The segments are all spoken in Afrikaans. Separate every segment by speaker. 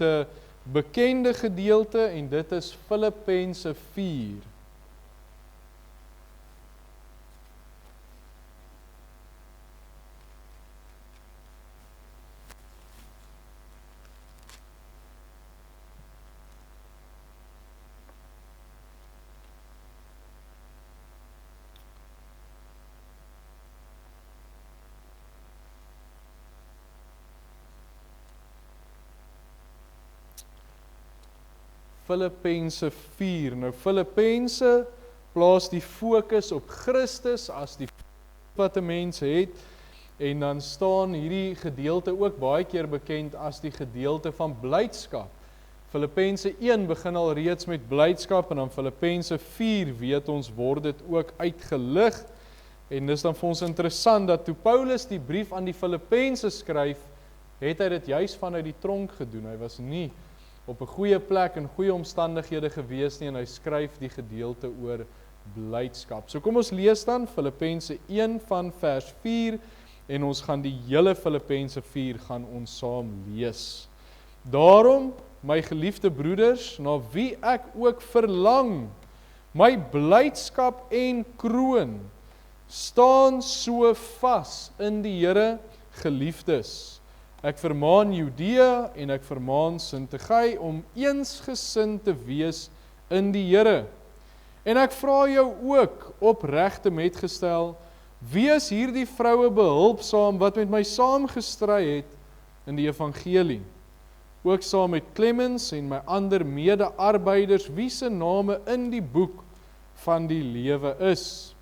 Speaker 1: 'n bekende gedeelte en dit is Filippense 4. Filippense 4. Nou Filippense plaas die fokus op Christus as die wat 'n mens het, en dan staan hierdie gedeelte ook baie keer bekend as die gedeelte van blydskap. Filippense 1 begin al reeds met blydskap en dan Filippense 4 weet ons word dit ook uitgelig. En dis dan vir ons interessant dat toe Paulus die brief aan die Filippense skryf, het hy dit juis vanuit die tronk gedoen. Hy was nie op 'n goeie plek en goeie omstandighede gewees nie en hy skryf die gedeelte oor blydskap. So kom ons lees dan Filippense 1 van vers 4 en ons gaan die hele Filippense 4 gaan ons saam lees. Daarom, my geliefde broeders, na wie ek ook verlang, my blydskap en kroon, staan so vas in die Here, geliefdes. Ek vermaan Judea en ek vermaan Sintigai om eensgesind te wees in die Here. En ek vra jou ook opregte metgestel, wees hierdie vroue behulpsaam wat met my saamgestry het in die evangelie. Ook saam met Clemens en my ander mede-arbeiders, wie se name in die boek van die lewe is.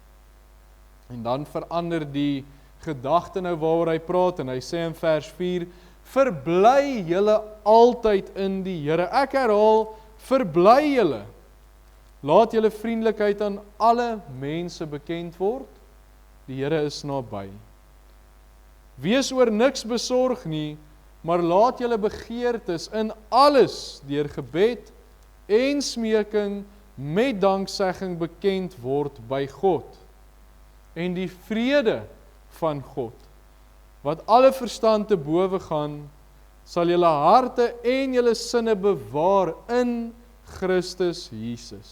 Speaker 1: En dan verander die gedagte nou waaroor hy praat en hy sê in vers 4, verbly julle altyd in die Here. Ek herhaal, verbly julle. Laat julle vriendelikheid aan alle mense bekend word. Die Here is naby. Wees oor niks besorg nie, maar laat julle begeertes in alles deur gebed en smeking met danksegging bekend word by God. En die vrede van God, wat alle verstand te bowe gaan, sal julle harte en julle sinne bewaar in Christus Jesus.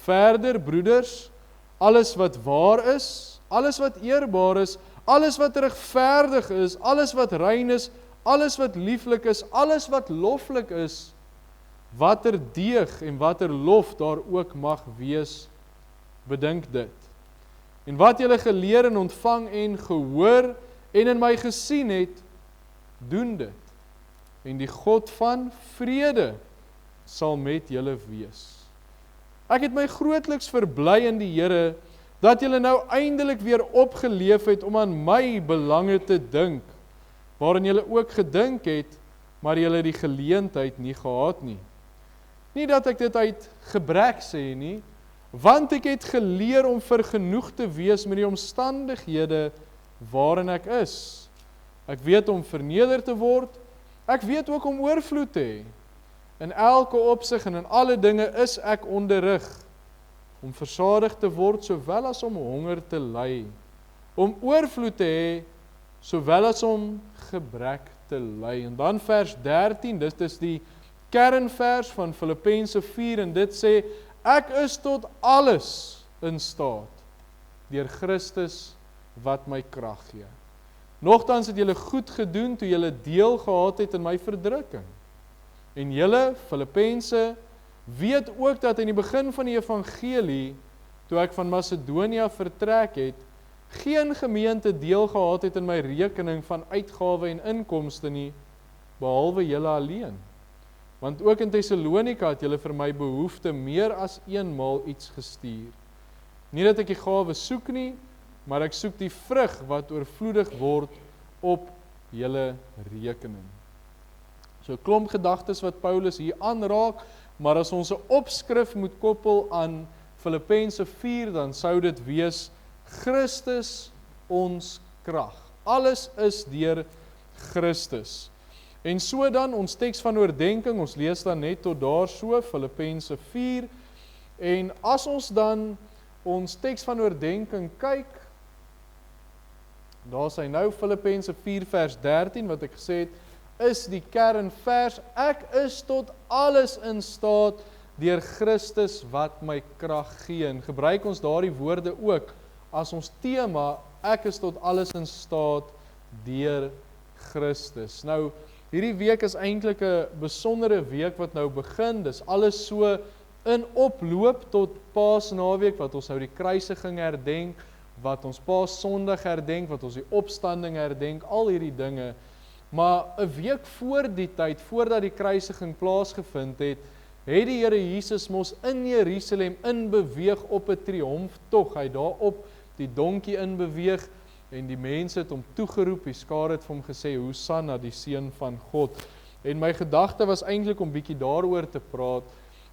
Speaker 1: Verder, broeders, alles wat waar is, alles wat eerbaar is, alles wat regverdig is, alles wat rein is, alles wat lieflik is, alles wat loflik is, watter deeg en watter lof daar ook mag wees, bedink dit. En wat julle geleer en ontvang en gehoor en in my gesien het, doen dit. En die God van vrede sal met julle wees. Ek het my grootliks verbly in die Here, dat julle nou eindelik weer opgeleef het om aan my belange te dink, waarin julle ook gedink het, maar julle die geleentheid nie gehad nie. Nie dat ek dit uit gebrek sê nie, want ek het geleer om vergenoeg te wees met die omstandighede waarin ek is. Ek weet om verneder te word, ek weet ook om oorvloed te hê. In elke opsig en in alle dinge is ek onderrig, om versadig te word, sowel as om honger te ly, om oorvloed te hê, sowel as om gebrek te ly. En dan vers 13, dit is die kernvers van Filippense 4, en dit sê, ek is tot alles in staat, deur Christus wat my krag gee. Nogtans het julle goed gedoen, toe julle deel gehad het in my verdrukking. En julle, Filippense, weet ook dat in die begin van die evangelie, toe ek van Macedonia vertrek het, geen gemeente deel gehad het in my rekening van uitgawe en inkomste nie, behalwe julle alleen. Want ook in Thessalonika het julle vir my behoefte meer as eenmaal iets gestuur. Nie dat ek die gawe soek nie, maar ek soek die vrug wat oorvloedig word op julle rekening. So 'n klomp gedagtes wat Paulus hier aanraak, maar as ons 'n opskrif moet koppel aan Filippense 4, dan sou dit wees Christus ons krag. Alles is deur Christus. En so dan ons teks van oordenking, ons lees dan net tot daar so, Filippense 4, en as ons dan ons teks van oordenking kyk, daar is hy nou Filippense 4 vers 13, wat ek gesê het, is die kernvers. Ek is tot alles in staat deur Christus wat my krag gee. En gebruik ons daardie woorde ook as ons tema, ek is tot alles in staat deur Christus. Nou, hierdie week is eintlik 'n besondere week wat nou begin. Dis alles so in oploop tot Paasnaweek, wat ons nou die kruisiging herdenk, wat ons Paas-Sondag herdenk, wat ons die opstanding herdenk, al hierdie dinge. Maar 'n week voor die tyd, voordat die kruisiging plaasgevind het die Here Jesus mos in Jerusalem inbeweeg op 'n triomftog. Hy daar op die donkie inbeweeg en die mense het hom toegeroep. Die skare het vir hom gesê, Hosanna, die seun van God. En my gedagte was eintlik om bietjie daaroor te praat,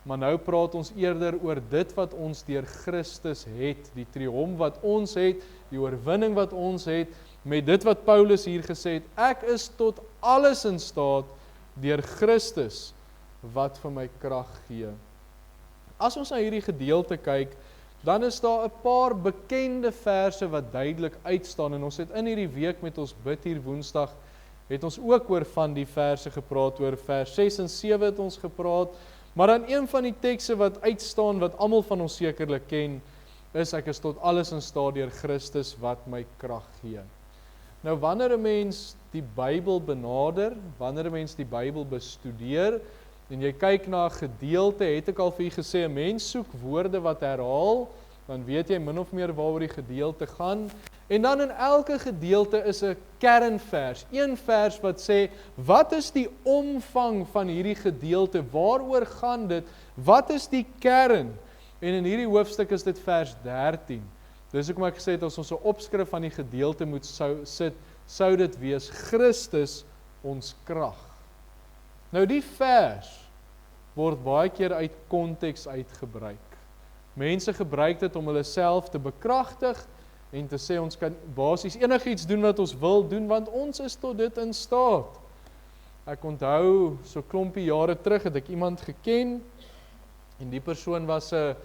Speaker 1: maar nou praat ons eerder oor dit wat ons deur Christus het, die triomf wat ons het, die oorwinning wat ons het, met dit wat Paulus hier gesê het, ek is tot alles in staat deur Christus wat vir my krag gee. As ons na hierdie gedeelte kyk, dan is daar 'n paar bekende verse wat duidelik uitstaan, en ons het in hierdie week met ons bid hier Woensdag, het ons ook oor van die verse gepraat, oor vers 6 en 7 het ons gepraat, maar dan een van die tekste wat uitstaan, wat almal van ons sekerlik ken, is ek is tot alles in staat deur Christus wat my krag gee. Nou wanneer 'n mens die Bybel benader, wanneer 'n mens die Bybel bestudeer, en jy kyk na 'n gedeelte, het ek al vir u gesê, 'n mens soek woorde wat herhaal, dan weet jy min of meer waaroor die gedeelte gaan, en dan in elke gedeelte is 'n kernvers, een vers wat sê, wat is die omvang van hierdie gedeelte, waaroor gaan dit, wat is die kern, en in hierdie hoofstuk is dit vers 13, dis hoekom ek gesê het, as ons 'n opskrif van die gedeelte moet sit, sou dit wees, Christus ons krag. Nou die vers word baie keer uit konteks uitgebruik. Mense gebruik dit om hulle self te bekragtig en te sê ons kan basies enigiets doen wat ons wil doen, want ons is tot dit in staat. Ek onthou, so klompie jare terug het ek iemand geken, en die persoon was 'n,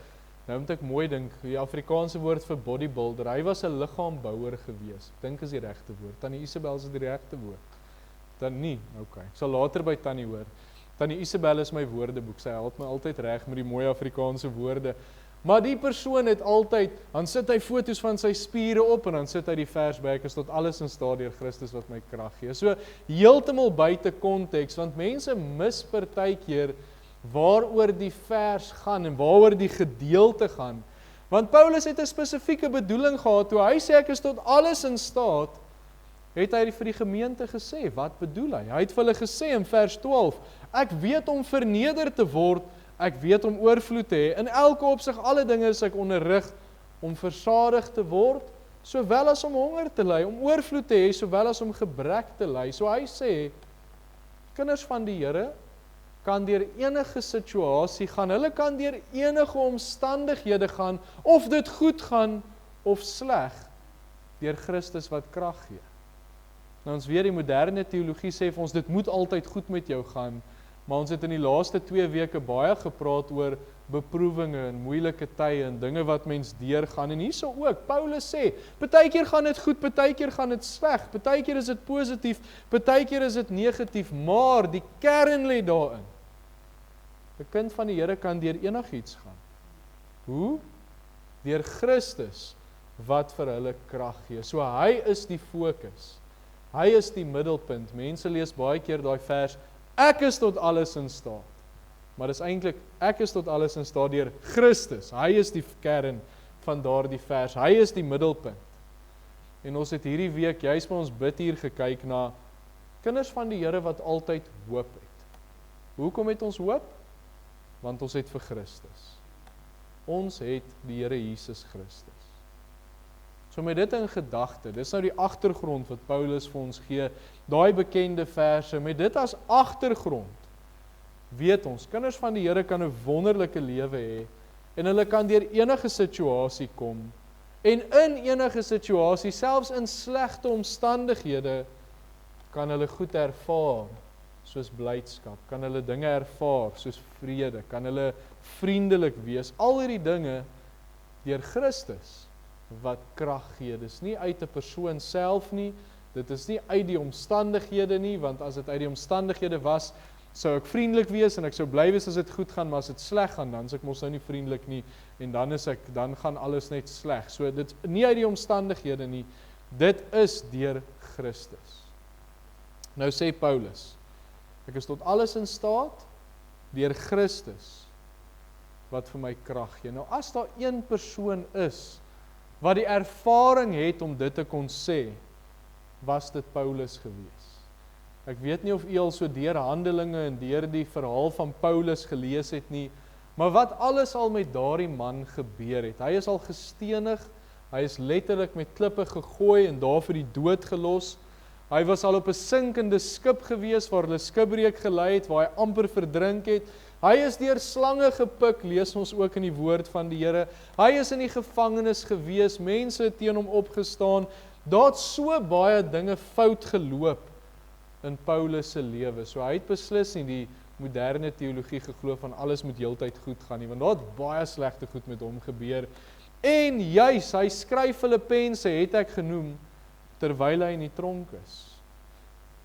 Speaker 1: nou moet ek mooi dink, die Afrikaanse woord vir bodybuilder, hy was 'n liggaambouer gewees, ek dink is die regte woord, Tannie Isabel is die regte woord. Dan nie, ok, ek sal later by Tannie hoor. Tannie Isabel is my woordeboek, sy help my altyd reg met die mooi Afrikaanse woorde. Maar die persoon het altyd, dan sit hy foto's van sy spiere op, en dan sit hy die vers by, ek is tot alles in staat deur Christus wat my krag gee. So, heeltemal buite konteks, want mense mis partykeer waaroor die vers gaan, en waaroor die gedeelte gaan. Want Paulus het 'n spesifieke bedoeling gehad, toe hy sê ek is tot alles in staat, het hy vir die gemeente gesê, wat bedoel hy? Hy het vir hulle gesê in vers 12, ek weet om verneder te word, ek weet om oorvloed te hê, in elke opsig, alle dinge is ek onderrig, om versadig te word, sowel as om honger te ly, om oorvloed te hê, sowel as om gebrek te ly. So hy sê, kinders van die Here, kan deur enige situasie gaan, hulle kan deur enige omstandighede gaan, of dit goed gaan, of sleg, deur Christus wat krag gee. Nou ons weet die moderne teologie sê vir ons, dit moet altyd goed met jou gaan, maar ons het in die laaste 2 weke baie gepraat oor beproewinge en moeilike tye en dinge wat mens deurgaan, en hierso ook, Paulus sê, partykeer gaan dit goed, partykeer gaan dit sleg, partykeer is dit positief, partykeer is dit negatief, maar die kern lê daarin. 'n kind van die Here kan deur enigiets gaan. Hoe? Deur Christus wat vir hulle krag gee. So hy is die fokus. Hy is die middelpunt. Mense lees baie keer daai vers, ek is tot alles in staat. Maar dis eintlik, ek is tot alles in staat deur Christus. Hy is die kern van daardie vers. Hy is die middelpunt. En ons het hierdie week, juis by ons bid hier gekyk na kinders van die Here wat altyd hoop het. Hoekom het ons hoop? Want ons het vir Christus. Ons het die Here Jesus Christus. So met dit in gedagte, dis nou die agtergrond wat Paulus vir ons gee, daai bekende verse, met dit as agtergrond, weet ons, kinders van die Here kan 'n wonderlike lewe hê, en hulle kan deur enige situasie kom, en in enige situasie, selfs in slegte omstandighede, kan hulle goed ervaar, soos blydskap, kan hulle dinge ervaar, soos vrede, kan hulle vriendelik wees, al hierdie dinge, deur Christus, wat krag gee. Dis nie uit 'n persoon self nie, Dit is nie uit die omstandighede nie, want as dit uit die omstandighede was, sou ek vriendelik wees en ek sou bly wees as dit goed gaan, maar as dit sleg gaan, dan is ek mos nou nie vriendelik nie en dan gaan alles net sleg. So dit is nie uit die omstandighede nie, dit is deur Christus. Nou sê Paulus, ek is tot alles in staat deur Christus wat vir my krag gee. Nou as daar een persoon is wat die ervaring het om dit te kon sê, was dit Paulus gewees. Ek weet nie of u al so deur Handelinge en deur die verhaal van Paulus gelees het nie, maar wat alles al met daardie man gebeur het. Hy is al gestenig, hy is letterlik met klippe gegooi en daar vir die dood gelos. Hy was al op 'n sinkende skip gewees waar hulle skipbreek gelei het, waar hy amper verdrink het. Hy is deur slange gepik, lees ons ook in die woord van die Here. Hy is in die gevangenis gewees, mense het teen hom opgestaan. Daar het so baie dinge fout geloop in Paulus se lewe. So hy het beslis nie die moderne teologie geglo van alles moet heeltyd goed gaan nie, want daar het baie slegte goed met hom gebeur. En juis, hy skryf Filippense, het ek genoem, terwyl hy in die tronk is.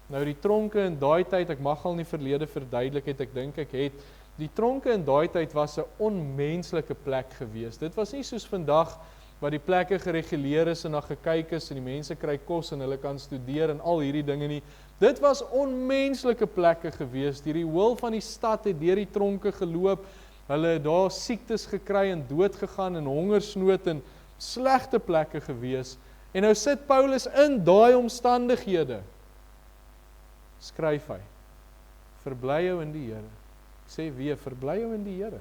Speaker 1: Nou die tronke in daai tyd, ek mag al nie verlede verduidelik het, ek dink ek het, die tronke in daai tyd was 'n onmenslike plek gewees. Dit was nie soos vandag, waar die plekke gereguleer is en na gekyk is, en die mense kry kos en hulle kan studeer en al hierdie dinge nie. Dit was onmenslike plekke gewees, die hoel van die stad het deur die tronke geloop, hulle het daar siektes gekry en dood gegaan en hongersnood en slegte plekke gewees, en nou sit Paulus in daai omstandighede, skryf hy, verbly jou in die Here, sê weer, verbly jou in die Here,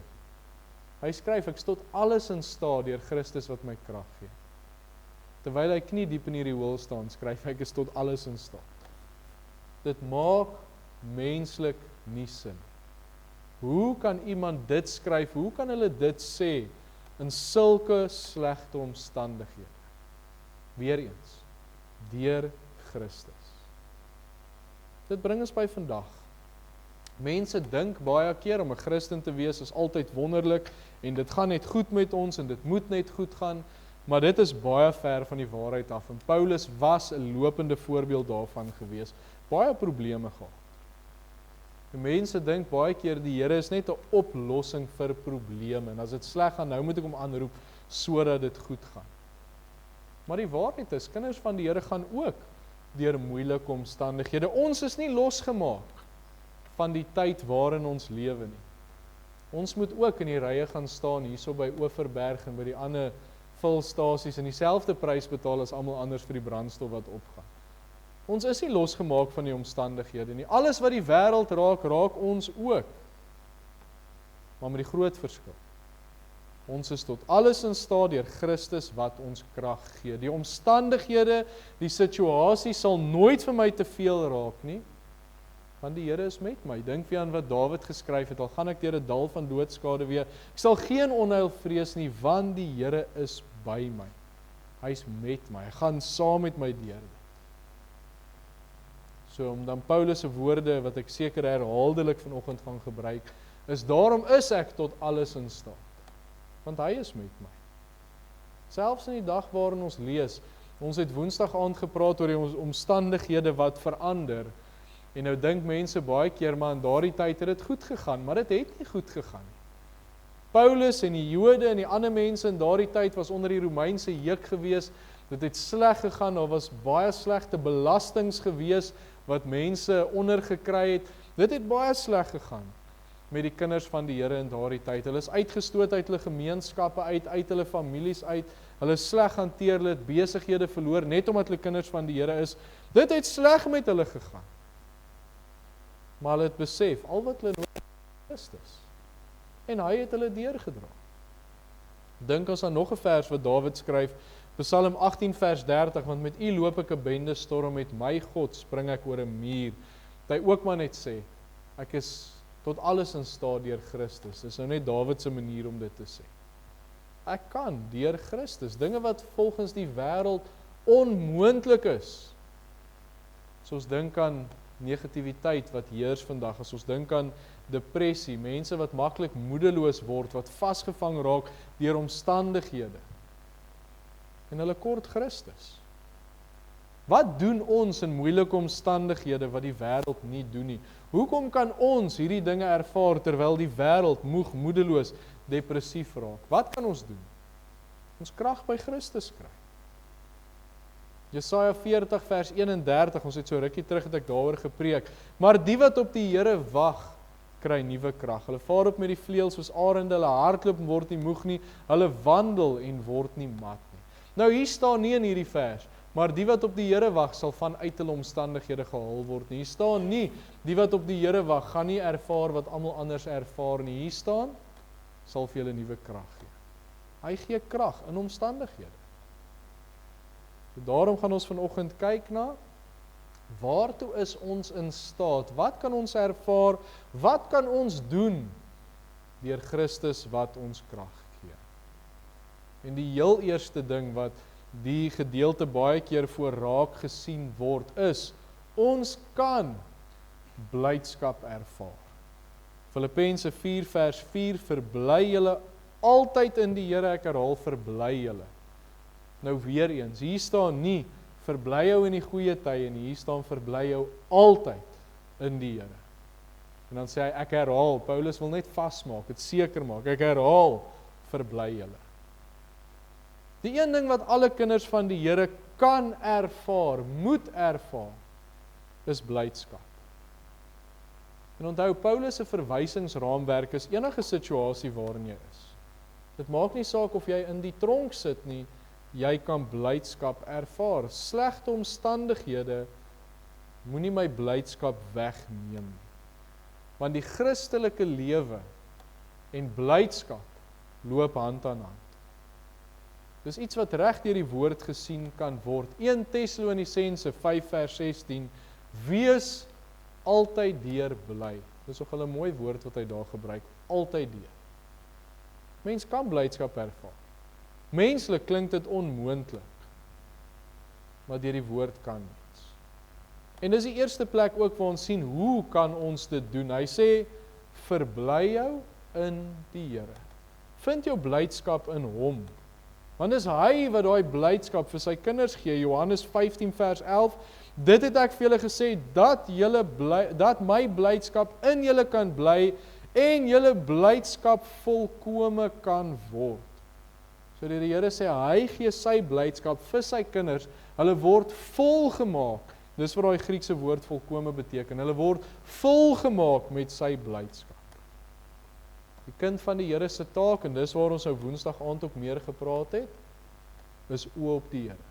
Speaker 1: hy skryf, ek is tot alles in staat deur Christus wat my krag gee, terwyl hy knie diep in hierdie hoel staan, skryf hy, ek is tot alles in staat. Dit maak menslik nie sin. Hoe kan iemand dit skryf? Hoe kan hulle dit sê in sulke slegte omstandighede? Weereens, deur Christus. Dit bring ons by vandag. Mense dink baie keer om 'n Christen te wees is altyd wonderlik en dit gaan net goed met ons en dit moet net goed gaan, maar dit is baie ver van die waarheid af. En Paulus was 'n lopende voorbeeld daarvan gewees. Baie probleme gehad. Die mense dink baie keer die Here is net 'n oplossing vir probleme. En as dit sleg gaan, nou moet ek hom aanroep sodat dit goed gaan. Maar die waarheid is, kinders van die Here gaan ook deur moeilike omstandighede. Ons is nie losgemaak van die tyd waarin ons lewe nie. Ons moet ook in die rye gaan staan hierso by Oeverberg en by die ander vulstasies en dieselfde prys betaal as almal anders vir die brandstof wat opgaan. Ons is nie losgemaak van die omstandighede nie. Alles wat die wêreld raak, raak ons ook. Maar met die groot verskil. Ons is tot alles in staat deur Christus wat ons krag gee. Die omstandighede, die situasie sal nooit vir my te veel raak nie, want die Here is met my. Dink weer aan wat Dawid geskryf het, al gaan ek deur 'n dal van doodskade weer, ek sal geen onheil vrees nie, want die Here is by my. Hy is met my, hy gaan saam met my deur. So om dan Paulus se woorde, wat ek seker herhaaldelik vanoggend gaan gebruik, is daarom is ek tot alles in staat. Want hy is met my. Selfs in die dag waarin ons lees, ons het Woensdag aand gepraat oor die omstandighede wat verander, en nou dink mense baie keer, maar in daardie tyd het dit goed gegaan, maar dit het nie goed gegaan nie. Paulus en die Jode en die ander mense in daardie tyd was onder die Romeinse juk gewees, dit het sleg gegaan, daar was baie slegte belastings gewees, wat mense ondergekry het, dit het baie sleg gegaan met die kinders van die Here in daardie tyd. Hulle is uitgestoot uit hulle gemeenskappe uit hulle families uit, hulle is sleg hanteer, hulle het besighede verloor, net omdat hulle kinders van die Here is. Dit het sleg met hulle gegaan. Maar hulle het besef, al wat hulle nodig is Christus. En hy het hulle deurgedra. Dink ons aan nog 'n vers wat Dawid skryf, Psalm 18 vers 30, want met u loop ek 'n bende storm, met my God spring ek oor 'n muur. Dat hy ook maar net sê, ek is tot alles in staat deur Christus. Dis nou net Dawid se manier om dit te sê. Ek kan deur Christus, dinge wat volgens die wêreld onmoontlik is. As ons dink aan negativiteit wat heers vandag, as ons dink aan depressie, mense wat maklik moedeloos word, wat vasgevang raak deur omstandighede. En hulle kort Christus. Wat doen ons in moeilike omstandighede wat die wêreld nie doen nie? Hoekom kan ons hierdie dinge ervaar terwyl die wêreld moeg, moedeloos, depressief raak? Wat kan ons doen? Ons krag by Christus kry. Jesaja 40 vers 31, ons het so rukkie terug het ek daaroor gepreek. Maar die wat op die Here wag, kry nuwe krag. Hulle vaar op met die vleuels soos arende, hulle hardloop en word nie moeg nie, hulle wandel en word nie mat nie. Nou hier staan nie in hierdie vers, maar die wat op die Here wag sal vanuit hulle omstandighede gehaal word nie. Hier staan nie, die wat op die Here wag gaan nie ervaar wat almal anders ervaar nie. Hier staan, sal vir julle nuwe krag gee. Hy gee krag in omstandighede. Daarom gaan ons vanoggend kyk na, waartoe is ons in staat? Wat kan ons ervaar? Wat kan ons doen deur Christus wat ons krag gee? En die heel eerste ding wat die gedeelte baie keer voor raak gesien word is, ons kan blydskap ervaar. Filippense 4 vers 4, verbly julle altyd in die Here, ek herhaal, verbly julle. Nou weer eens, hier staan nie, verbly jou in die goeie tye nie, hier staan verbly jou altyd in die Here. En dan sê hy, ek herhaal, Paulus wil net vasmaak, het seker maak, ek herhaal, verbly julle. Die een ding wat alle kinders van die Here kan ervaar, moet ervaar, is blydskap. En onthou, Paulus se verwysingsraamwerk is enige situasie waarin jy is. Dit maak nie saak of jy in die tronk sit nie, jy kan blydskap ervaar. Slegte omstandighede moenie my blydskap wegneem nie. Want die Christelike lewe en blydskap loop hand aan hand. Dis iets wat reg deur die woord gesien kan word. 1 Tessalonisense 5 vers 16, wees altyd deur bly. Dis ook 'n mooi woord wat hy daar gebruik, altyd deur. Mens kan blydskap ervaar. Menslik klink dit onmoontlik, maar deur die woord kan mens. En dis die eerste plek ook waar ons sien, hoe kan ons dit doen? Hy sê, verbly jou in die Here. Vind jou blydskap in hom. Want dis hy wat daai blydskap vir sy kinders gee. Johannes 15 vers 11, dit het ek vir julle gesê, dat my blydskap in julle kan bly, en julle blydskap volkome kan word. So die Here sê, hy gee sy blydskap vir sy kinders, hulle word volgemaak, dis wat daai Griekse woord volkome beteken, hulle word volgemaak met sy blydskap. Die kind van die Here se taak, en dis waar ons nou Woensdag aand ook meer gepraat het, is oë op die Here.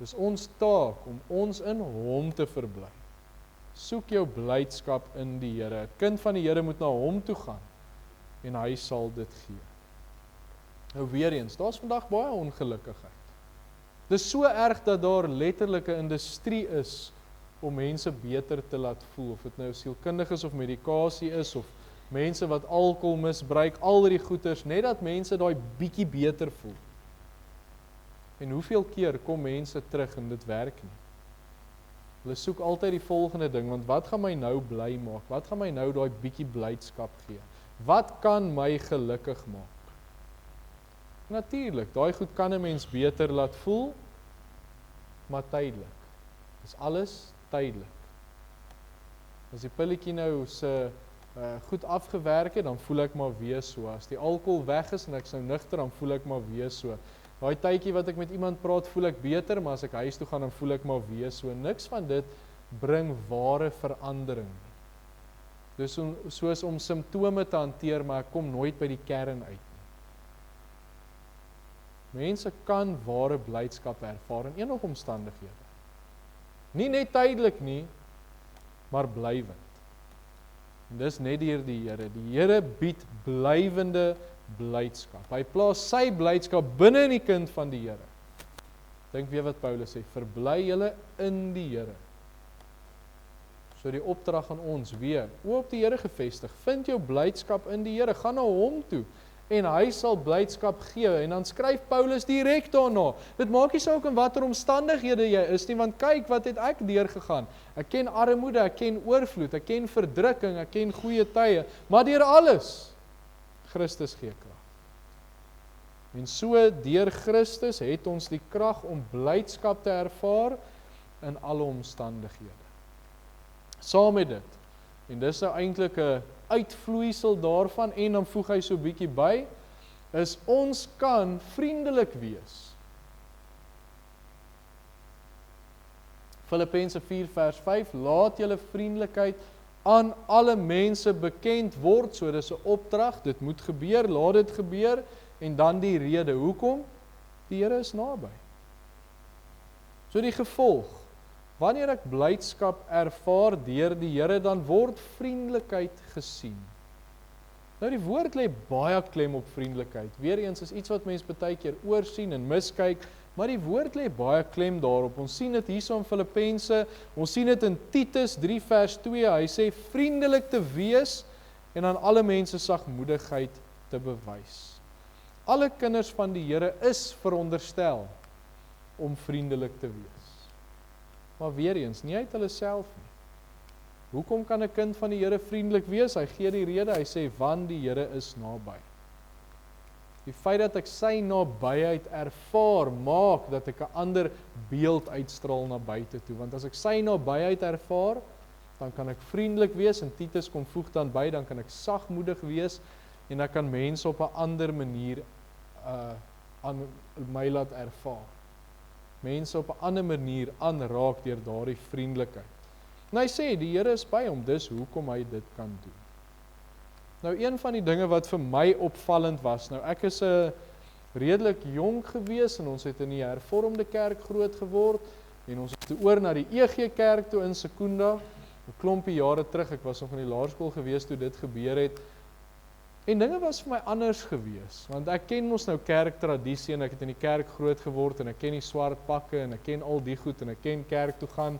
Speaker 1: Dis ons taak om ons in hom te verbly. Soek jou blydskap in die Here. 'n Kind van die Here moet na hom toe gaan, en hy sal dit gee. Nou weer eens, daar's vandag baie ongelukkigheid. Dis so erg dat daar letterlike industrie is om mense beter te laat voel, of dit nou sielkundiges of medikasie is, of mense wat alkohol misbruik, al die goeters, net dat mense daai bietjie beter voel. En hoeveel keer kom mense terug en dit werk nie? Hulle soek altyd die volgende ding, want wat gaan my nou bly maak? Wat gaan my nou daai bietjie blydskap gee? Wat kan my gelukkig maak? Natuurlik, daai goed kan 'n mens beter laat voel, maar tydelik. Dis alles tydelik. As die pilletjie nou se goed afgewerk het, dan voel ek maar weer so. As die alkohol weg is en ek nou nugter, dan voel ek maar weer so. Daai tydjie wat ek met iemand praat, voel ek beter, maar as ek huis toe gaan, dan voel ek maar weer so. Niks van dit bring ware verandering. Dis soos om simptome te hanteer, maar ek kom nooit by die kern uit. Mense kan ware blydskap ervaar in enige omstandighede. Nie net tydelik nie, maar blywend. En dis net deur die Here. Die Here bied blywende blydskap. Hy plaas sy blydskap binne in die kind van die Here. Dink weer wat Paulus sê, verbly julle in die Here. So die opdrag aan ons weer, oë op die Here gefestig, vind jou blydskap in die Here, gaan na hom toe, en hy sal blydskap gee, en dan skryf Paulus direk daarna, dit maak nie saak in watter omstandighede jy is nie, want kyk wat het ek deurgegaan, ek ken armoede, ek ken oorvloed, ek ken verdrukking, ek ken goeie tye, maar deur alles, Christus gee krag. En so deur Christus het ons die krag om blydskap te ervaar, in alle omstandighede. Saam met dit, en dis nou eintlik 'n uitvloeisel daarvan, en dan voeg hy so 'n bietjie by, is ons kan vriendelik wees. Filippense 4 vers 5, laat julle vriendelikheid aan alle mense bekend word, so dis 'n opdrag, dit moet gebeur, laat dit gebeur, en dan die rede, hoekom? Die Here is naby. So die gevolg, wanneer ek blydskap ervaar deur die Here, dan word vriendelikheid gesien. Nou die woord lê baie klem op vriendelikheid. Weereens is iets wat mense baie keer oorsien en miskyk, maar die woord lê baie klem daarop. Ons sien dit hierso in Filippense, ons sien dit in Titus 3 vers 2, hy sê vriendelik te wees en aan alle mense sagmoedigheid te bewys. Alle kinders van die Here is veronderstel om vriendelik te wees. Maar weereens, nie uit hulle self nie. Hoekom kan 'n kind van die Here vriendelik wees? Hy gee die rede, hy sê, want die Here is naby. Die feit dat ek sy nabyheid ervaar, maak dat ek 'n ander beeld uitstraal na buite toe. Want as ek sy nabyheid ervaar, dan kan ek vriendelik wees, en Titus kom voeg dan by, dan kan ek sagmoedig wees, en dan kan mense op 'n ander manier aan my laat ervaar. Mense op 'n ander manier aanraak deur daardie vriendelikheid. En hy sê, die Here is by hom, dis hoekom hy dit kan doen. Nou een van die dinge wat vir my opvallend was, nou ek is 'n redelik jonk gewees, en ons het in die hervormde kerk groot geword, en ons het toe oor na die EG kerk toe in Secunda, 'n klompie jare terug, ek was nog in die laerskool gewees toe dit gebeur het, en dinge was vir my anders gewees, want ek ken ons nou kerktradisie, en ek het in die kerk groot geword, en ek ken die swart pakke, en ek ken al die goed, en ek ken kerk toe gaan,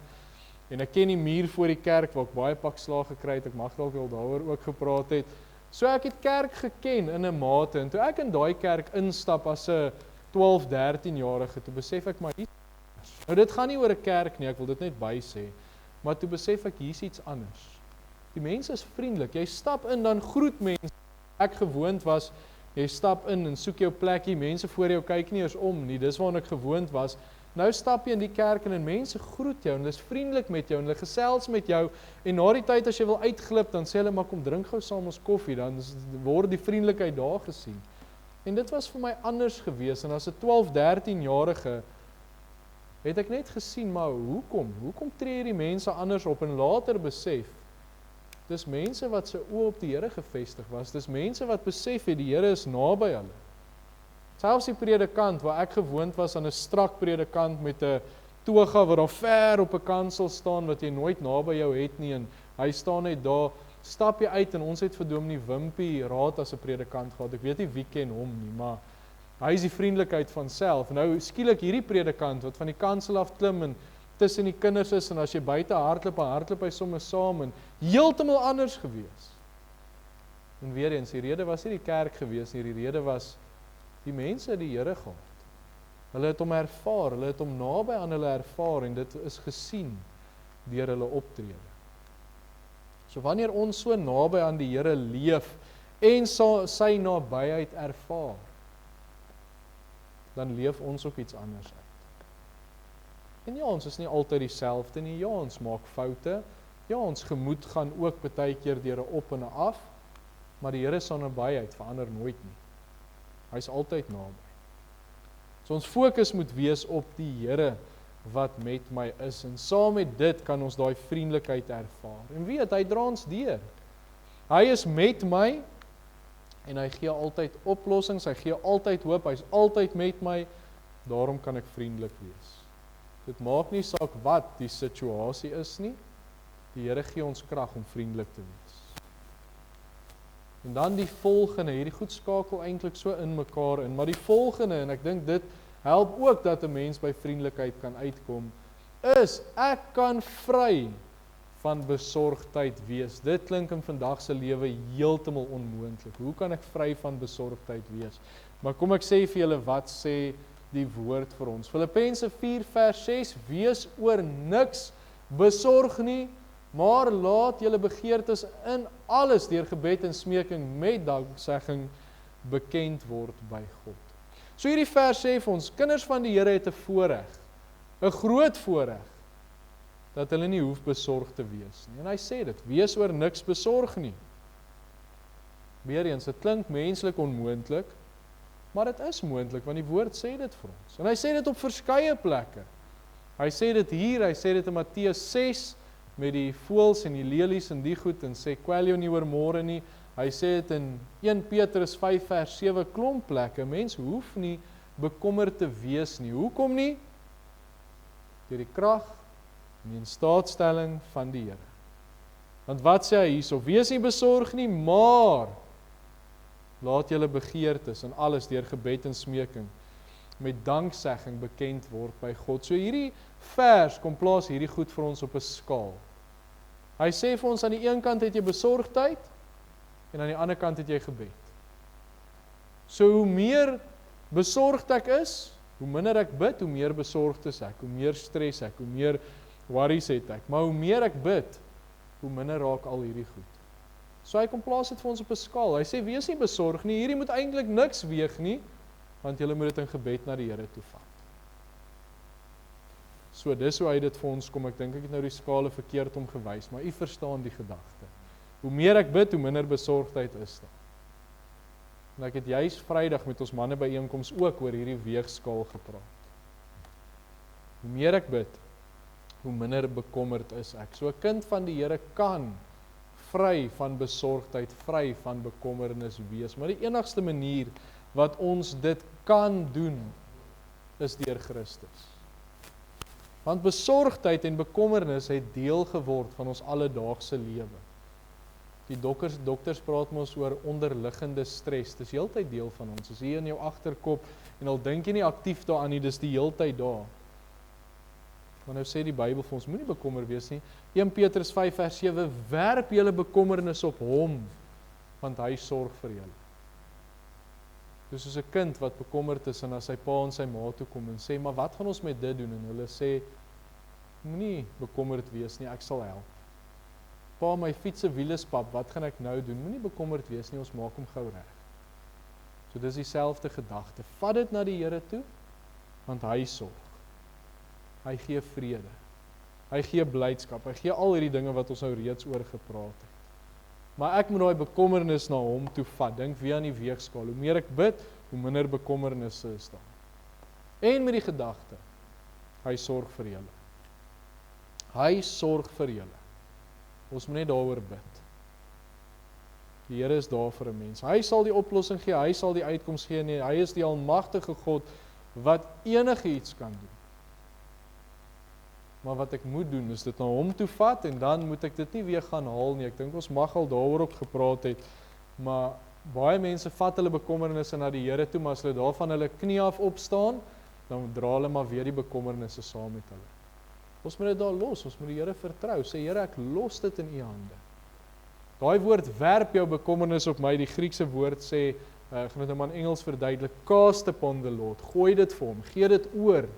Speaker 1: en ek ken die muur voor die kerk, waar ek baie pak slaag gekry het, ek mag dalk wel daaroor ook gepraat het. So ek het kerk geken in 'n mate, en toe ek in daai kerk instap as 'n 12-13-jarige, toe besef ek maar iets anders. Nou dit gaan nie oor 'n kerk nie, ek wil dit net by sê, maar toe besef ek hier's iets anders. Die mense is vriendelik, jy stap in, dan groet mense. Ek gewoond was, jy stap in en soek jou plekkie, mense voor jou kyk nie eens om nie, dis waarna ek gewoond was. Nou stap jy in die kerk en mense groet jou, en hulle is vriendelik met jou, en hulle gesels met jou, en na die tyd as jy wil uitglip, dan sê hulle, maar kom drink gou saam ons koffie, dan word die vriendelikheid daar gesien. En dit was vir my anders gewees, en as 'n 12-13-jarige, het ek net gesien, maar hoekom tree hierdie mense anders op, en later besef, dis mense wat se oë op die Here gefestig was, dis mense wat besef het, die Here is naby hulle. Selfs die predikant, waar ek gewoond was aan 'n strak predikant met 'n toga wat daar ver op 'n kansel staan, wat jy nooit naby jou het nie, en hy staan net daar, stap jy uit, en ons het vir Dominee Wimpie raad as 'n predikant gehad, ek weet nie wie ken hom nie, maar hy is die vriendelikheid van self. Nou skielik hierdie predikant, wat van die kansel af klim, en tussen die kinders is, en as jy buite hardloop hy sommer saam, en heeltemal anders gewees. En weer eens, die rede was nie die kerk gewees nie, die rede was, die mense het die Here gehad. Hulle het hom ervaar, hulle het hom naby aan hulle ervaar, en dit is gesien deur hulle optrede. So wanneer ons so naby aan die Here leef, en sy nabyheid ervaar, dan leef ons ook iets anders uit. En ja, ons is nie altyd dieselfde nie, ja, ons maak foute, ja, ons gemoed gaan ook baie keer deur 'n op en 'n af, maar die Here se nabyheid verander nooit nie. Hy is altyd naby. So ons fokus moet wees op die Here wat met my is, en saam met dit kan ons daai vriendelikheid ervaar. En weet, hy dra ons deur. Hy is met my, en hy gee altyd oplossings, hy gee altyd hoop, hy is altyd met my, daarom kan ek vriendelik wees. Dit maak nie saak wat die situasie is nie, die Here gee ons krag om vriendelik te wees. En dan die volgende, hierdie goed skakel eintlik so in mekaar in, maar die volgende, en ek dink dit help ook dat 'n mens by vriendelikheid kan uitkom, is, ek kan vry van besorgdheid wees. Dit klink in vandag se lewe heeltemal onmoontlik. Hoe kan ek vry van besorgdheid wees? Maar kom ek sê vir julle, wat sê die woord vir ons? Filippense 4 vers 6, wees oor niks besorg nie, maar laat julle begeertes in alles deur gebed en smeking met danksegging bekend word by God. So hierdie vers sê vir ons, kinders van die Here het 'n voorreg, 'n groot voorreg, dat hulle nie hoef besorg te wees nie. En hy sê dit, wees oor niks besorg nie. Weereens, dit klink menslik onmoontlik, maar dit is moontlik, want die woord sê dit vir ons. En hy sê dit op verskeie plekke. Hy sê dit hier, hy sê dit in Matteus 6, met die voëls en die lelies en die goed, en sê, kwel jou nie oor môre nie. Hy sê dit in 1 Petrus 5 vers 7 klomp plekke, mens hoef nie bekommerd te wees nie. Hoekom nie? Deur die krag en die instaatstelling van die Here. Want wat sê hy hierso? Wees nie besorg nie, maar laat julle begeertes en alles deur gebed en smeking met danksegging bekend word by God. So hierdie vers kom plaas hierdie goed vir ons op 'n skaal. Hy sê vir ons aan die een kant het jy besorgdheid en aan die ander kant het jy gebed. So hoe meer besorgd ek is, hoe minder ek bid, hoe meer besorgd is ek, hoe meer stres ek, hoe meer worries het ek. Maar hoe meer ek bid, hoe minder raak al hierdie goed. So hy kom plaas dit vir ons op 'n skaal. Hy sê wees nie besorg nie, hierdie moet eintlik niks weeg nie, want julle moet dit in gebed na die Here toe vat. So dis hoe hy dit vir ons kom. Ek dink ek het nou die skale verkeerd om gewys, maar u verstaan die gedagte. Hoe meer ek bid, hoe minder besorgdheid is daar. En ek het juis Vrydag met ons manne byeenkoms ook oor hierdie weegskaal gepraat. Hoe meer ek bid, hoe minder bekommerd is ek. So 'n kind van die Here kan vry van besorgdheid, vry van bekommernis wees. Maar die enigste manier wat ons dit kan doen, is deur Christus. Want besorgdheid en bekommernis het deel geword van ons alledaagse lewe. Die dokters praat ons oor onderliggende stres. Dis heeltyd deel van ons. Dis hier in jou agterkop en al dink jy nie aktief daaraan nie, dis die heeltyd daar. Want nou sê die Bybel vir ons, moenie bekommerd wees nie. 1 Petrus 5 vers 7, werp julle bekommernis op hom, want hy sorg vir julle. Dus soos 'n kind wat bekommerd is en as sy pa en sy ma toe kom en sê, maar wat gaan ons met dit doen? En hulle sê, moenie bekommerd wees nie, ek sal help. Pa, my fiets se wiele is pap, wat gaan ek nou doen? Moenie bekommerd wees nie, ons maak hom gou reg. So dis dieselfde gedagte. Vat dit na die Here toe, want hy sorg. Hy gee vrede. Hy gee blydskap. Hy gee al hierdie dinge wat ons nou reeds oor gepraat het. Maar ek moet daai bekommernis na hom toe vat. Dink weer aan die weegskaal. Hoe meer ek bid, hoe minder bekommernisse is daar. En met die gedagte, hy sorg vir julle. Hy sorg vir julle. Ons moet net daaroor bid. Die Here is daar vir 'n mens. Hy sal die oplossing gee, hy sal die uitkoms gee. Nee, hy is die almagtige God wat enige iets kan doen. Maar wat ek moet doen, is dit na hom toe vat en dan moet ek dit nie weer gaan haal nie. Ek dink ons mag al daaroor ook gepraat het, maar baie mense vat hulle bekommernisse na die Here toe, maar as hulle daarvan hulle knie af opstaan, dan dra hulle maar weer die bekommernisse saam met hulle. Ons moet dit daar los, ons moet die Here vertrou, sê Here, ek los dit in u hande. Daai woord werp jou bekommernis op my, die Griekse woord sê, ek gaan dit nou maar in Engels verduidelik, cast upon the Lord, gooi dit vir hom, gee dit oor.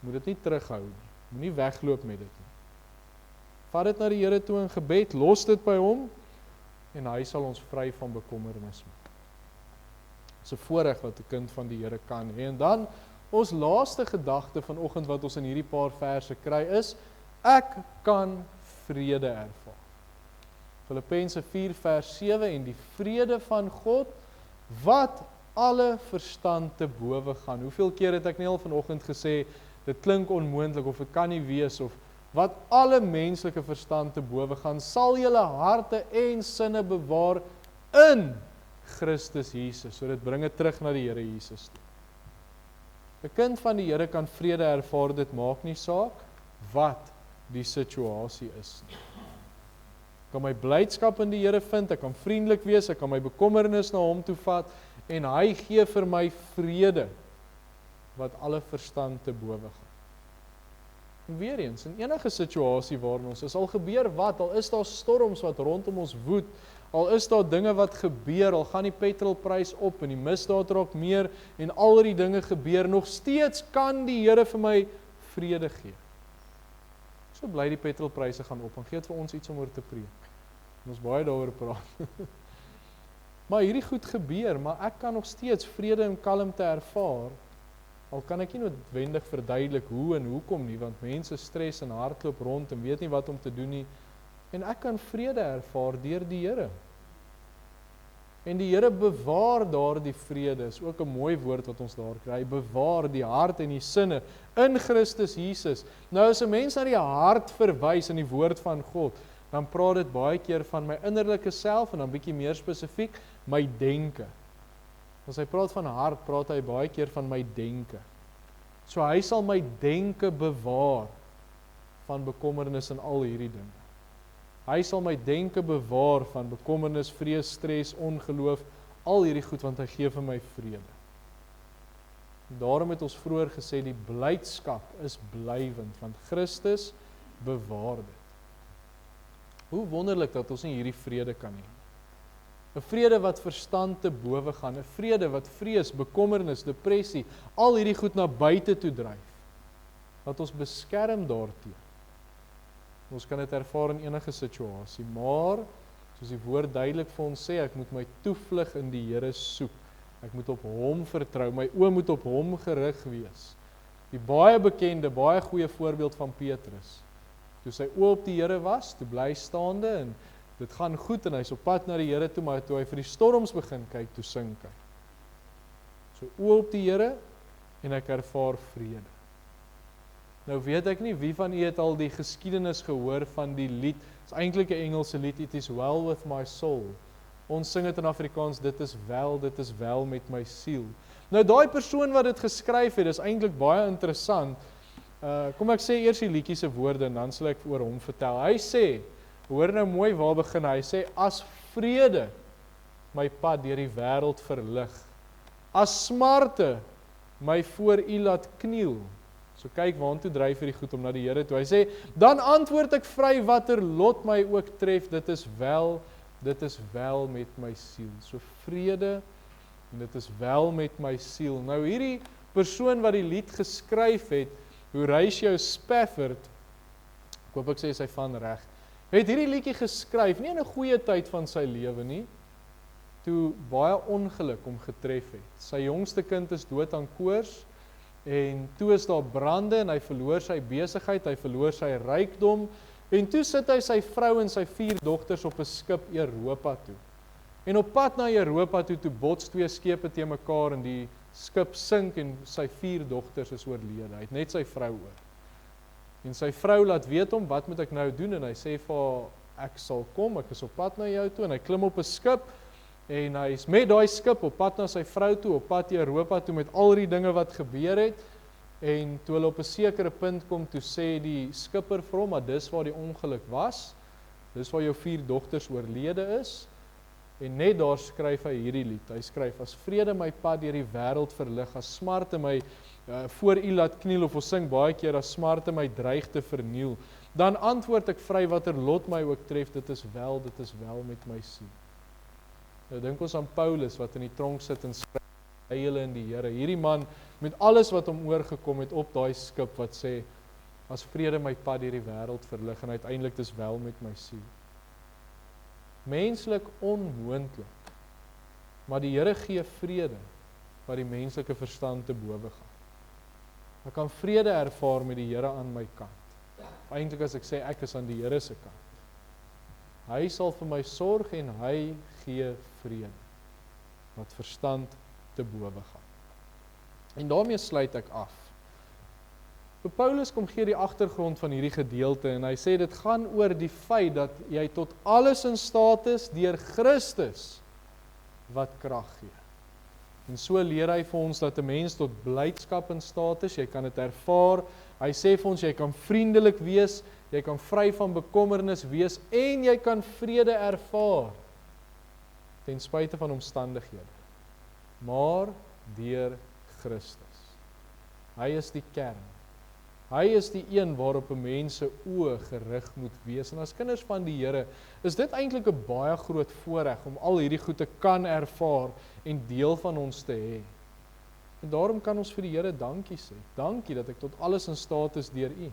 Speaker 1: Moet dit nie terughou nie, moet nie wegloop met dit nie. Vat dit na die Here toe in gebed, los dit by hom, en hy sal ons vry van bekommernis maak. Dis 'n voorreg wat 'n kind van die Here kan hê. En dan, ons laaste gedagte vanoggend wat ons in hierdie paar verse kry is, ek kan vrede ervaar. Filippense 4 vers 7, en die vrede van God, wat alle verstand te bowe gaan. Hoeveel keer het ek nie al vanoggend gesê, dit klink onmoontlik, of dit kan nie wees, of wat alle menslike verstand te bowe gaan, sal julle harte en sinne bewaar in Christus Jesus. So dit bring dit terug na die Here Jesus toe. 'n kind van die Here kan vrede ervaar, dit maak nie saak wat die situasie is nie. Ek kan my blydskap in die Here vind, ek kan vriendelik wees, ek kan my bekommernis na hom toe vat, en hy gee vir my vrede, wat alle verstand te bowe gaan. En weer eens, in enige situasie waarin ons is, al gebeur wat, al is daar storms wat rondom ons woed, al is daar dinge wat gebeur, al gaan die petrolprys op en die misdaad raak meer en al die dinge gebeur, nog steeds kan die Here vir my vrede gee. So bly die petrolpryse gaan op en gee dit vir ons iets om oor te preek. En ons baie daaroor praat. Maar hierdie goed gebeur, maar ek kan nog steeds vrede en kalmte ervaar Al kan ek nie noodwendig verduidelik hoe en hoekom nie, want mense stres en hardloop rond en weet nie wat om te doen nie. En ek kan vrede ervaar deur die Here. En die Here bewaar daardie vrede, is ook 'n mooi woord wat ons daar kry, bewaar die hart en die sinne in Christus Jesus. Nou as 'n mens na die hart verwys in die woord van God, dan praat dit baie keer van my innerlike self en dan bietjie meer spesifiek, my denke. As hy praat van hart, praat hy baie keer van my denke. So hy sal my denke bewaar van bekommernis en al hierdie dinge. Hy sal my denke bewaar van bekommernis, vrees, stres, ongeloof, al hierdie goed, want hy gee vir my vrede. Daarom het ons vroeër gesê, die blydskap is blywend, want Christus bewaar dit. Hoe wonderlik dat ons nie hierdie vrede kan hê. 'n vrede wat verstand te bowe gaan, 'n vrede wat vrees, bekommernis, depressie, al hierdie goed na buite toe dryf. Dat ons beskerm daarteen. Ons kan dit ervaar in enige situasie, maar soos die woord duidelik vir ons sê, ek moet my toevlug in die Here soek. Ek moet op hom vertrou, my oë moet op hom gerig wees. Die baie bekende, baie goeie voorbeeld van Petrus. Toe sy oë op die Here was, toe bly staande en dit gaan goed en hy's op pad na die Here toe, maar toe hy vir die storms begin kyk, toe sink hy. So oë op die Here en ek ervaar vrede. Nou weet ek nie wie van u het al die geskiedenis gehoor van die lied. Dit is eintlik 'n Engelse lied, It is well with my soul. Ons sing dit in Afrikaans, dit is wel met my siel. Nou daai persoon wat dit geskryf het, is eintlik baie interessant. Kom ek sê eers die liedjie se woorde en dan sal ek oor hom vertel. Hy sê, hoor nou mooi waar begin hy sê, as vrede my pad deur die wêreld verlig, as smarte my voor u laat kniel. So kyk waantoe dryf hierdie goed om na die Here toe. Hy sê, dan antwoord ek vry watter lot my ook tref, dit is wel met my siel. So vrede, en dit is wel met my siel. Nou hierdie persoon wat die lied geskryf het, Horatio Spafford, ek hoop ek sê sy van reg, het hierdie liedjie geskryf, nie in 'n goeie tyd van sy lewe nie, toe baie ongeluk hom getref het. Sy jongste kind is dood aan koors, en toe is daar brande, en hy verloor sy besigheid, hy verloor sy rykdom, en toe sit hy sy vrou en sy 4 dogters op 'n skip Europa toe. En op pad na Europa toe bots 2 skepe teen mekaar, en die skip sink, en sy 4 dogters is oorlede. Hy het net sy vrou oor. En sy vrou laat weet hom, wat moet ek nou doen? En hy sê vir haar, ek sal kom, ek is op pad na jou toe, en hy klim op 'n skip, en hy is met daai skip op pad na sy vrou toe, op pad Europa toe, met al die dinge wat gebeur het, en toe hulle op 'n sekere punt kom, toe sê die skipper vir hom, maar dis waar die ongeluk was, dis waar jou 4 dogters oorlede is, en net daar skryf hy hierdie lied. Hy skryf, as vrede my pad deur die wêreld verlig, as smarte my voor u laat kniel, of ons sing baie keer, as smarte my dreig te verniel, dan antwoord ek vry watter lot my ook tref, dit is wel met my siel. Nou dink ons aan Paulus wat in die tronk sit en skryf, huil in die Here. Hierdie man met alles wat hom oorgekom het op daai skip wat sê, as vrede my pad deur die wêreld verlig, en uiteindelik dis wel met my siel. Menslik onmoontlik, maar die Here gee vrede wat die menslike verstand te bowe gaan. Ek kan vrede ervaar met die Here aan my kant. Eintlik as ek sê ek is aan die Here se kant. Hy sal vir my sorg en hy gee vrede wat verstand te bowe gaan. En daarmee sluit ek af. Paulus kom gee die agtergrond van hierdie gedeelte en hy sê dit gaan oor die feit dat jy tot alles in staat is deur Christus wat krag gee. En so leer hy vir ons dat 'n mens tot blydskap in staat is, jy kan dit ervaar. Hy sê vir ons jy kan vriendelik wees, jy kan vry van bekommernis wees en jy kan vrede ervaar ten spyte van omstandighede. Maar deur Christus. Hy is die kern. Hy is die een waarop 'n mens se oë gerig moet wees. En as kinders van die Here, is dit eintlik 'n baie groot voorreg om al hierdie goed te kan ervaar en deel van ons te hê. En daarom kan ons vir die Here dankie sê. Dankie dat ek tot alles in staat is deur U.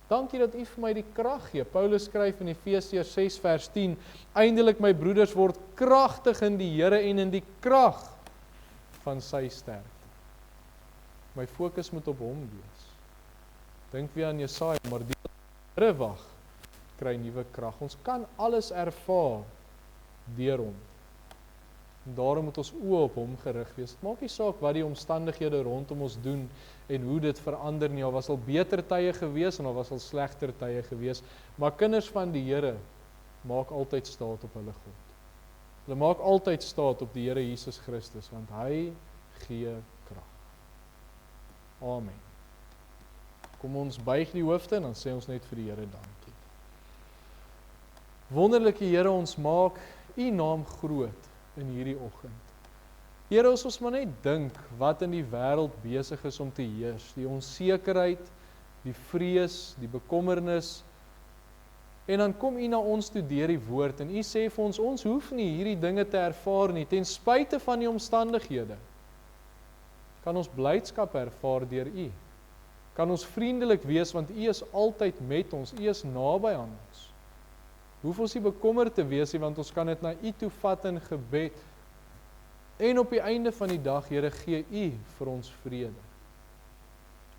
Speaker 1: Dankie dat U vir my die krag gee. Paulus skryf in Efesiërs 6 vers 10, eindelik my broeders word kragtig in die Here en in die krag van sy sterkte. My fokus moet op hom wees. Dink weer aan Jesaja, maar die wat op die Here wag, kry nuwe krag. Ons kan alles ervaar deur hom. En daarom moet ons oë op hom gerig wees. Dit maak nie saak wat die omstandighede rondom ons doen en hoe dit verander nie. Al was al beter tye gewees en al was al slegter tye gewees, maar kinders van die Here maak altyd staat op hulle God. Hulle maak altyd staat op die Here Jesus Christus, want hy gee krag. Amen. Kom ons buig die hoofde en dan sê ons net vir die Here dankie. Wonderlike Here, ons maak U naam groot in hierdie oggend. Here, as ons maar net dink wat in die wêreld besig is om te heers, die onsekerheid, die vrees, die bekommernis, en dan kom U na ons toe deur die woord en U sê vir ons, ons hoef nie hierdie dinge te ervaar nie, ten spyte van die omstandighede. Kan ons blydskap ervaar deur U? Kan ons vriendelik wees, want U is altyd met ons, U is naby aan ons. Hoef ons nie bekommerd te wees nie, want ons kan dit na U toe vat in gebed. En op die einde van die dag, Here, gee U vir ons vrede.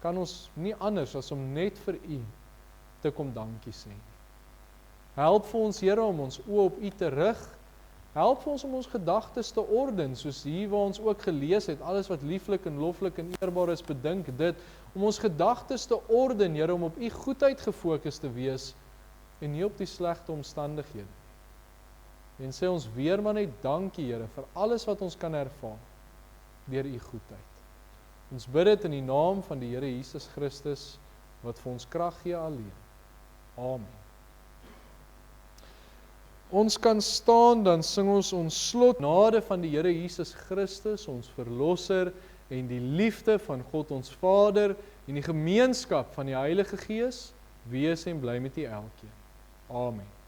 Speaker 1: Kan ons nie anders as om net vir U te kom dankie sê. Help vir ons, Here, om ons oë op U te rig. Help vir ons om ons gedagtes te orden, soos hier waar ons ook gelees het, alles wat lieflik en loflik en eerbaar is, bedink dit, om ons gedagtes te orden, Here, om op U goedheid gefokus te wees, en nie op die slegte omstandighede. En sê ons weer maar net dankie, Here, vir alles wat ons kan ervaar, deur U goedheid. Ons bid dit in die naam van die Here Jesus Christus, wat vir ons krag gee alleen. Amen. Ons kan staan, dan sing ons slot. Genade van die Here Jesus Christus, ons Verlosser, en die liefde van God ons Vader, en die gemeenskap van die Heilige Gees, wees en bly met U elkeen. Amen.